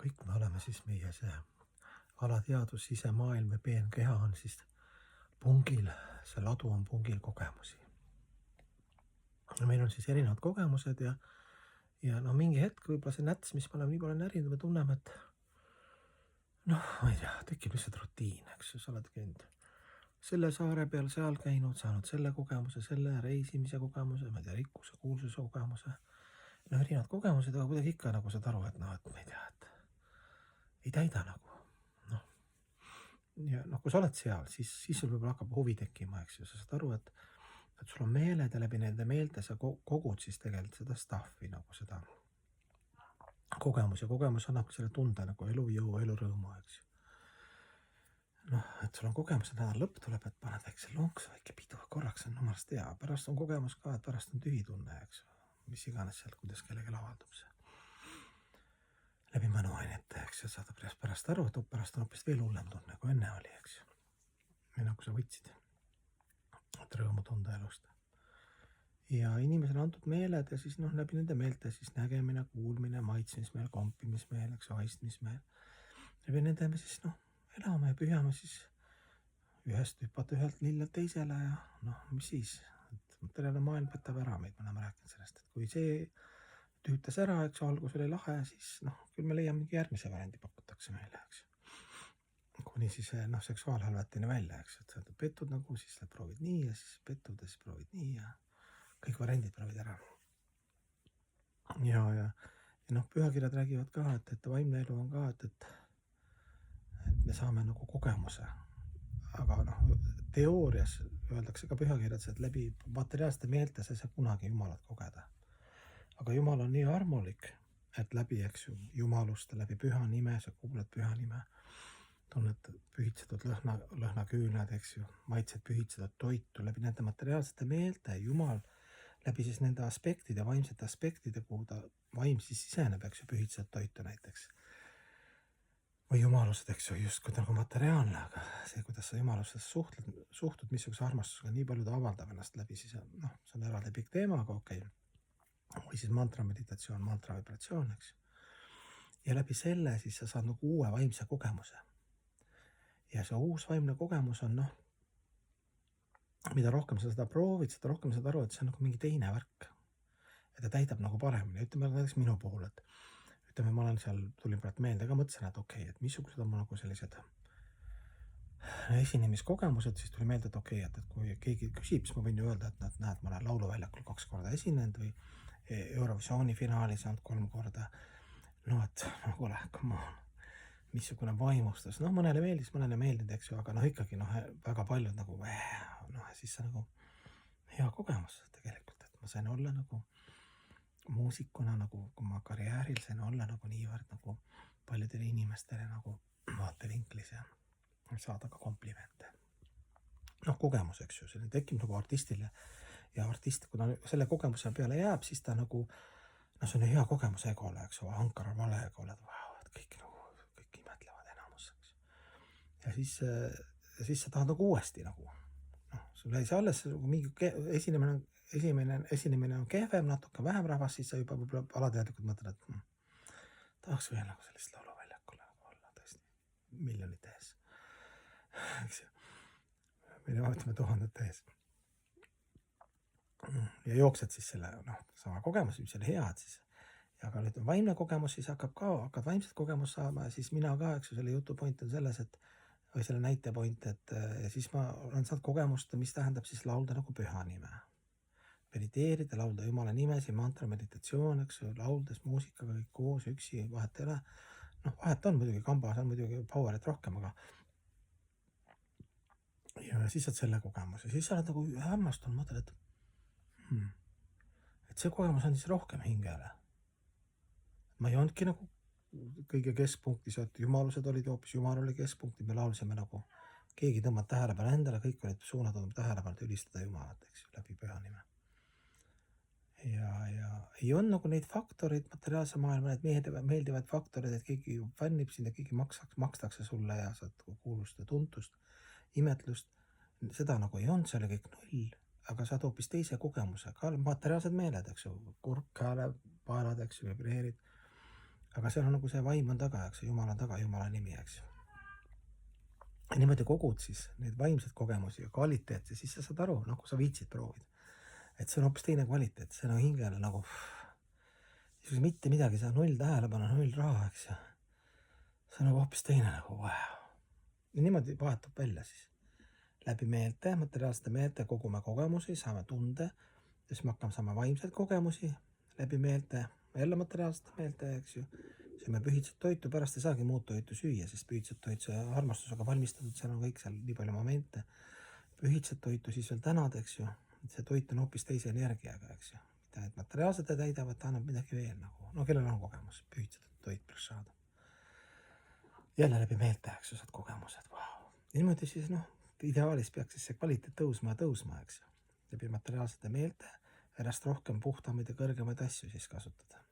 kõik me oleme siis meie see alateadvus, sisemaailm ja peenkeha on siis pungil, see ladu on pungil kogemusi. Ja meil on siis erinevad kogemused ja no mingi hetk võib-olla see näts, mis me oleme nii palju närinud, me tunneme, et ma ei tea, tekib lihtsalt rutiin, eks ju, sa oled käinud selle saare peal, seal käinud, saanud selle kogemuse, selle reisimise kogemuse, ma ei tea, rikkuse, kuulsuse kogemuse. Erinevad kogemused, aga kuidagi ikka nagu saad aru, et ma ei tea, et ei täida nagu. Ja kui sa oled seal, siis sul võib-olla hakkab huvi tekkima, eks ju, sa saad aru, et sul on meeled ja läbi nende meelte sa kogud siis tegelikult seda stuffi nagu seda kogemus ja kogemus annab selle tunde nagu elujõu, elurõõmu, eks ju. Et sul on kogemus ja nädal lõpp tuleb, et paned väikse lonksu, väike pidu, korraks on omalast hea, pärast on kogemus ka, et pärast on tühi tunne, eks ju, mis iganes sealt, kuidas kellegi avaldub see. Läbi mõnuainete, eks ju, saad pärast aru, et pärast on hoopis veel hullem tunne, kui enne oli, eks ju. Või nagu sa võtsid, et rõõmu tunda elust. Ja inimesele antud meeled ja siis läbi nende meelte siis nägemine, kuulmine, maitsmismeel, kompimismeel, eks ju, haistmismeel. Läbi nende me siis elame ja pühjame siis ühest hüpata ühelt lillelt teisele ja mis siis, et materiaalne maailm petab ära meid, me oleme rääkinud sellest, et kui see tüütas ära, eks ju, algus oli lahe, siis küll me leiame mingi järgmise variandi pakutakse meile, eks ju. Kuni siis seksuaalhalvetini välja, eks ju, et sa oled pettud nagu, siis sa proovid nii ja siis pettud ja siis proovid nii ja kõik variandid proovid ära. Ja pühakirjad räägivad ka, et vaimne elu on ka, et me saame nagu kogemuse, aga teoorias öeldakse ka pühakirjades, et läbi materiaalsete meelte sa ei saa kunagi Jumalat kogeda. Aga Jumal on nii armulik, et läbi, eks ju, Jumalust, läbi püha nime, sa kuuled püha nime, tunned pühitsetud lõhnaküünlad, eks ju, maitsed pühitsetud toitu, läbi nende materiaalsete meelte, Jumal, läbi siis nende aspektide, vaimsete aspektide, kuhu ta vaim siis siseneb, eks ju, pühitsetud toitu näiteks. Või jumalused, eks ju, just kui ta nagu materiaalne, aga see, kuidas sa jumalusest suhtud, missuguse armastusega, nii palju ta avaldab ennast läbi, siis see on eraldi pikk teema, aga okei. Või siis mantra meditatsioon, mantra vibratsioon, eks. Ja läbi selle siis sa saad nagu uue vaimse kogemuse. Ja see uus vaimne kogemus on, mida rohkem sa seda proovid, seda rohkem saad aru, et see on nagu mingi teine värk. Ja ta täidab nagu paremini. Ütleme näiteks minu puhul, et ütleme, ma olen seal, tulin praegu meelde ka, mõtlesin, et okei, et missugused on nagu sellised esinemiskogemused, siis tuli meelde, et okei, et kui keegi küsib, siis ma võin ju öelda, et näed, ma olen lauluväljakul 2 korda esinenud või Eurovisiooni finaalis olnud 3 korda. Et kuule, come on, missugune vaimustus. Mõnele meeldis, mõnele meeldinud, eks ju, aga ikkagi väga paljud nagu, siis see nagu hea kogemus tegelikult, et ma sain olla nagu muusikuna nagu oma karjääril sain olla nagu niivõrd nagu paljudele inimestele nagu vaatevinklis ja saada ka komplimente. Kogemus, eks ju, selline tekib nagu artistile ja artist, kui ta selle kogemuse peale jääb, siis ta nagu, see on hea kogemus egole, eks ju, ankar vale egole, et kõik imetlevad enamus, eks. Ja siis sa tahad nagu uuesti nagu, sul jäi see alles mingi esinemine on kehvem, natuke vähem rahvas, siis sa juba võib-olla alateadlikult mõtled, et tahaks veel nagu sellist lauluväljakule nagu olla tõesti miljonite ees, eks ju, mille vaatame 1000 ees. Ja jooksed siis selle sama kogemus, mis oli hea, et siis, aga nüüd on vaimne kogemus, siis hakkad vaimset kogemust saama ja siis mina ka, eks ju, selle jutu point on selles, või selle näite point, et siis ma olen saanud kogemust, mis tähendab siis laulda nagu püha nime. Mediteerida, laulda Jumala nimesi, mantra, meditatsioon, eks ju, lauldes muusikaga kõik koos, üksi, vahet ei ole. Vahet on muidugi, kambas on muidugi powerit rohkem, aga ja siis saad selle kogemuse, siis sa oled nagu hämmastunud, mõtled, et see kogemus on siis rohkem hingele. Ma ei olnudki nagu kõige keskpunktis, et jumalused olid hoopis, Jumal oli keskpunkti, me laulsime nagu, keegi tõmbab tähelepanu endale, kõik olid suunatud tähelepanu, et ülistada Jumalat, eks ju, läbi püha nime. Ja ei on nagu neid faktoreid, materiaalse maailma, need meeldivaid faktoreid, et keegi fännib sind ja keegi makstakse sulle ja saad kuulust ja tuntust, imetlust, seda nagu ei olnud, see oli kõik null, aga saad hoopis teise kogemuse, ka materiaalsed meeled, eks ju, kurk, hääle, paelad, eks ju, vibreerid, aga seal on nagu see vaim on taga, eks ju, Jumal on taga, Jumala nimi, eks ju. Ja niimoodi kogud siis neid vaimseid kogemusi ja kvaliteetse, siis sa saad aru, noh, kui sa viitsid proovida, et see on hoopis teine kvaliteet, see on hingele nagu mitte midagi, sa 0 tähelepanu, 0 raha, eks ju. See on nagu hoopis teine nagu, wow. Ja niimoodi vahetub välja siis. Läbi meelte, materiaalsete meelte kogume kogemusi, saame tunde, ja siis me hakkame saama vaimseid kogemusi läbi meelte, jälle materiaalsete meelte, eks ju. Sööme pühitsed toitu, pärast ei saagi muud toitu süüa, sest pühitsed toit, see armastusega valmistatud, seal on kõik seal nii palju momente. Pühitsed toitu siis veel tänad, eks ju. See toit on hoopis teise energiaga, eks ju. Mida et materiaalsed täidavad, ta annab midagi veel nagu. No kellel on kogemus, pühitsed toit pluss saada. Jälle läbi meelte, eks ju, saad kogemused, wow. Niimoodi siis, noh, ideaalis peaks siis see kvaliteet tõusma, eks ju. Läbi materiaalsete meelte järjest rohkem puhtamaid ja kõrgemaid asju siis kasutada.